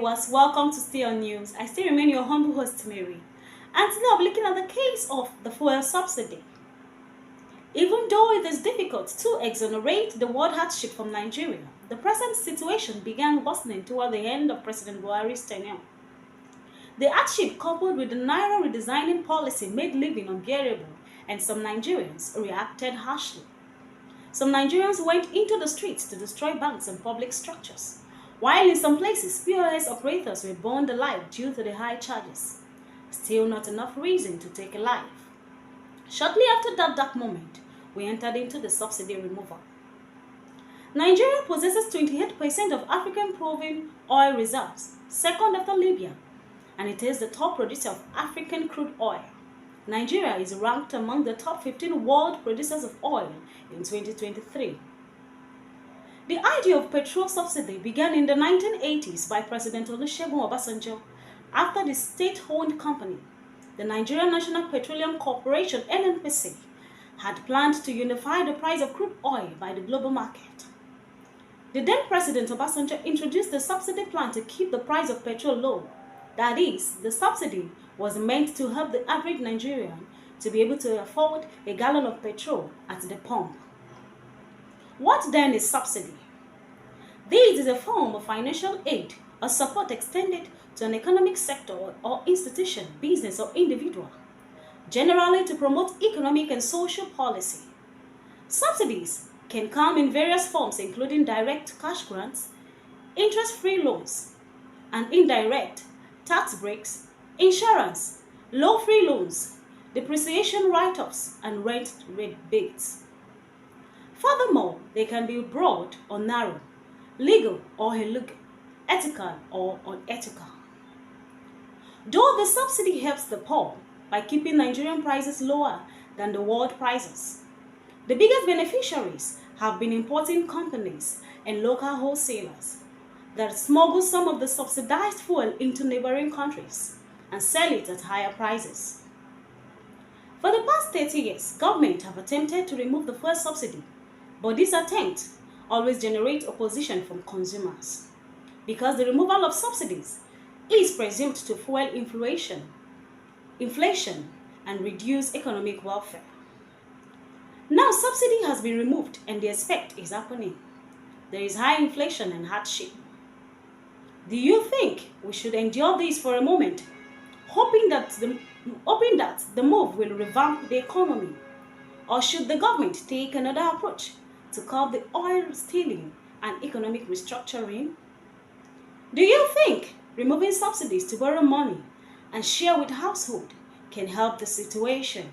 viewers, welcome to Stay on News. I still remain your humble host, Mary. And today I'll be looking at the case of the fuel subsidy. Even though it is difficult to exonerate the world hardship from Nigeria, the present situation began worsening toward the end of President Buhari's tenure. The hardship, coupled with the Naira redesigning policy, made living unbearable, and some Nigerians reacted harshly. Some Nigerians went into the streets to destroy banks and public structures, while in some places, POS operators were burned alive due to the high charges. Still not enough reason to take a life. Shortly after that dark moment, we entered into the subsidy removal. Nigeria possesses 28% of African proven oil reserves, second after Libya, and it is the top producer of African crude oil. Nigeria is ranked among the top 15 world producers of oil in 2023. The idea of petrol subsidy began in the 1980s by President Olusegun Obasanjo after the state-owned company, the Nigerian National Petroleum Corporation (NNPC), had planned to unify the price of crude oil by the global market. The then President Obasanjo introduced the subsidy plan to keep the price of petrol low. That is, the subsidy was meant to help the average Nigerian to be able to afford a gallon of petrol at the pump. What then is subsidy? This is a form of financial aid or support extended to an economic sector or institution, business or individual, generally to promote economic and social policy. Subsidies can come in various forms including direct cash grants, interest-free loans, and indirect tax breaks, insurance, loan-free loans, depreciation write-offs, and rent rebates. Furthermore, they can be broad or narrow, legal or illegal, ethical or unethical. Though the subsidy helps the poor by keeping Nigerian prices lower than the world prices, the biggest beneficiaries have been importing companies and local wholesalers that smuggle some of the subsidized fuel into neighboring countries and sell it at higher prices. For the past 30 years, government have attempted to remove the fuel subsidy, but this attempt always generates opposition from consumers because the removal of subsidies is presumed to fuel inflation, and reduce economic welfare. Now subsidy has been removed and the effect is happening. There is high inflation and hardship. Do you think we should endure this for a moment, hoping that the move will revamp the economy? Or should the government take another approach to curb the oil stealing and economic restructuring? Do you think removing subsidies to borrow money and share with households can help the situation?